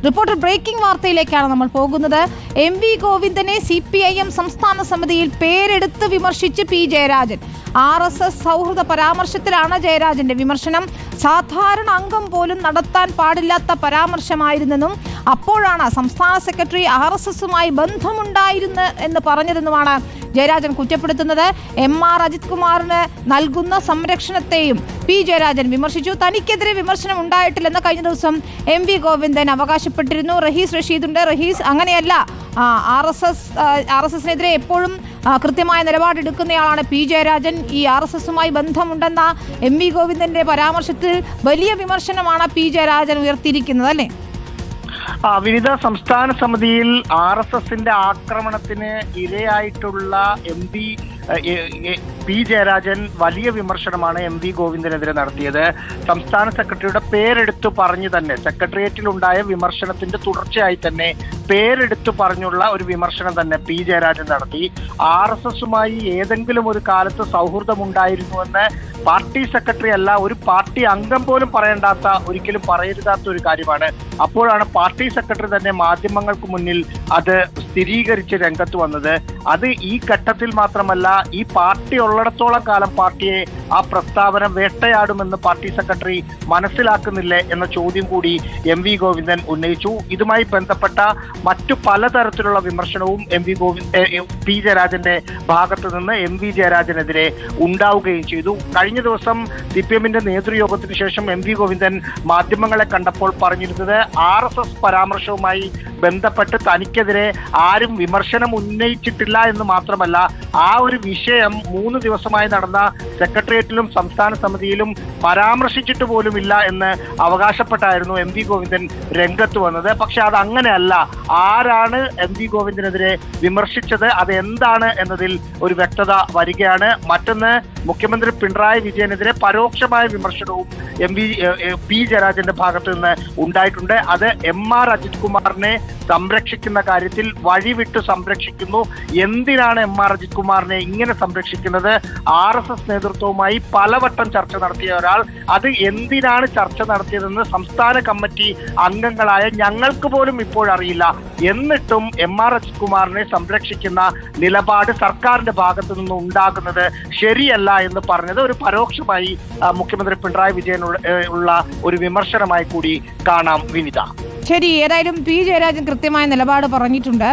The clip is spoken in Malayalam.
റിപ്പോർട്ടർ ബ്രേക്കിംഗ് വാർത്തയിലേക്കാണ് നമ്മൾ പോകുന്നത്. MV ഗോവിന്ദനെ CPIM സംസ്ഥാന സമിതിയിൽ പേരെടുത്ത് വിമർശിച്ച് P ജയരാജൻ. RSS സൗഹൃദ പരാമർശത്തിലാണ് ജയരാജന്റെ വിമർശനം. സാധാരണ അംഗം പോലും നടത്താൻ പാടില്ലാത്ത പരാമർശമായിരുന്നെന്നും അപ്പോഴാണ് സംസ്ഥാന സെക്രട്ടറി RSSുമായി ബന്ധമുണ്ടായിരുന്നു എന്ന് പറഞ്ഞതെന്നുമാണ് ജയരാജൻ കുറ്റപ്പെടുത്തുന്നത്. MR അജിത് കുമാറിന് നൽകുന്ന സംരക്ഷണത്തെയും P ജയരാജൻ വിമർശിച്ചു. തനിക്കെതിരെ വിമർശനം ഉണ്ടായിട്ടില്ലെന്ന് കഴിഞ്ഞ ദിവസം MV ഗോവിന്ദൻ അവകാശപ്പെട്ടിരുന്നു. റഹീസ് റഷീദുണ്ട്. റഹീസ്, അങ്ങനെയല്ല, RSSനെതിരെ എപ്പോഴും കൃത്യമായ നിലപാടെടുക്കുന്നയാളാണ് P ജയരാജൻ. ഈ RSSുമായി ബന്ധമുണ്ടെന്ന MV ഗോവിന്ദന്റെ പരാമർശത്തിൽ വലിയ വിമർശനമാണ് P ജയരാജൻ ഉയർത്തിയിരിക്കുന്നത്, അല്ലേ? വിവിധ സംസ്ഥാന സമിതിയിൽ RSSന്റെ ആക്രമണത്തിന് ഇരയായിട്ടുള്ള P ജയരാജൻ വലിയ വിമർശനമാണ് MV ഗോവിന്ദനെതിരെ നടത്തിയത്. സംസ്ഥാന സെക്രട്ടറിയുടെ പേരെടുത്തു പറഞ്ഞു തന്നെ, സെക്രട്ടേറിയറ്റിലുണ്ടായ വിമർശനത്തിന്റെ തുടർച്ചയായി തന്നെ പേരെടുത്തു പറഞ്ഞുള്ള ഒരു വിമർശനം തന്നെ P ജയരാജൻ നടത്തി. RSSുമായി ഏതെങ്കിലും ഒരു കാലത്ത് സൗഹൃദമുണ്ടായിരുന്നുവെന്ന് പാർട്ടി സെക്രട്ടറി അല്ല, ഒരു പാർട്ടി അംഗം പോലും പറയേണ്ടാത്ത, ഒരിക്കലും പറയരുതാത്ത ഒരു കാര്യമാണ്. അപ്പോഴാണ് പാർട്ടി സെക്രട്ടറി തന്നെ മാധ്യമങ്ങൾക്ക് മുന്നിൽ അത് സ്ഥിരീകരിച്ച് രംഗത്ത് വന്നത്. അത് ഈ ഘട്ടത്തിൽ മാത്രമല്ല, ഈ പാർട്ടി ഉള്ളിടത്തോളം കാലം പാർട്ടിയെ ആ പ്രസ്താവന വേട്ടയാടുമെന്ന് പാർട്ടി സെക്രട്ടറി മനസ്സിലാക്കുന്നില്ലേ എന്ന ചോദ്യം കൂടി MV ഗോവിന്ദൻ ഉന്നയിച്ചു. ഇതുമായി ബന്ധപ്പെട്ട മറ്റു പലതരത്തിലുള്ള വിമർശനവും P ജയരാജന്റെ ഭാഗത്തു നിന്ന് MV ജയരാജനെതിരെ ഉണ്ടാവുകയും ചെയ്തു. കഴിഞ്ഞ ദിവസം CPMന്റെ നേതൃയോഗത്തിന് ശേഷം MV ഗോവിന്ദൻ മാധ്യമങ്ങളെ കണ്ടപ്പോൾ പറഞ്ഞിരുന്നത് RSS പരാമർശവുമായി ബന്ധപ്പെട്ട് തനിക്കെതിരെ ആരും വിമർശനം ഉന്നയിച്ചിട്ടില്ല എന്ന് മാത്രമല്ല, ആ ഒരു വിഷയം 3 ദിവസമായി നടന്ന സെക്രട്ടേറിയറ്റിലും സംസ്ഥാന സമിതിയിലും പരാമർശിച്ചിട്ട് പോലുമില്ല എന്ന് അവകാശപ്പെട്ടായിരുന്നു MV ഗോവിന്ദൻ രംഗത്ത് വന്നത്. പക്ഷെ അത് അങ്ങനെയല്ല. ആരാണ് MV ഗോവിന്ദനെതിരെ വിമർശിച്ചത്, അത് എന്താണ് എന്നതിൽ ഒരു വ്യക്തത വരികയാണ്. മറ്റൊന്ന്, മുഖ്യമന്ത്രി പിണറായി വിജയനെതിരെ പരോക്ഷമായ വിമർശനവും P ജയരാജന്റെ ഭാഗത്ത് നിന്ന് ഉണ്ടായിട്ടുണ്ട്. അത് MR അജിത് കുമാറിനെ സംരക്ഷിക്കുന്ന കാര്യത്തിൽ വഴിവിട്ട് സംരക്ഷിക്കുന്നു. എന്തിനാണ് MR അജിത് കുമാറിനെ ഇങ്ങനെ സംരക്ഷിക്കുന്നത്? RSS നേതൃത്വവുമായി പലവട്ടം ചർച്ച നടത്തിയ ഒരാൾ, അത് എന്തിനാണ് ചർച്ച നടത്തിയതെന്ന് സംസ്ഥാന കമ്മിറ്റി അംഗങ്ങളായ ഞങ്ങൾക്ക് പോലും ഇപ്പോഴറിയില്ല. എന്നിട്ടും MR അജിത് കുമാറിനെ സംരക്ഷിക്കുന്ന നിലപാട് സർക്കാരിന്റെ ഭാഗത്തു നിന്ന് ഉണ്ടാകുന്നത് ശരിയല്ല എന്ന് പറഞ്ഞത് ഒരു പരോക്ഷമായി മുഖ്യമന്ത്രി പിണറായി വിജയനുള്ള ഒരു വിമർശനമായി കൂടി കാണാം വിനിത. ശരി, ഏതായാലും P ജയരാജൻ കൃത്യമായ നിലപാട് പറഞ്ഞിട്ടുണ്ട്.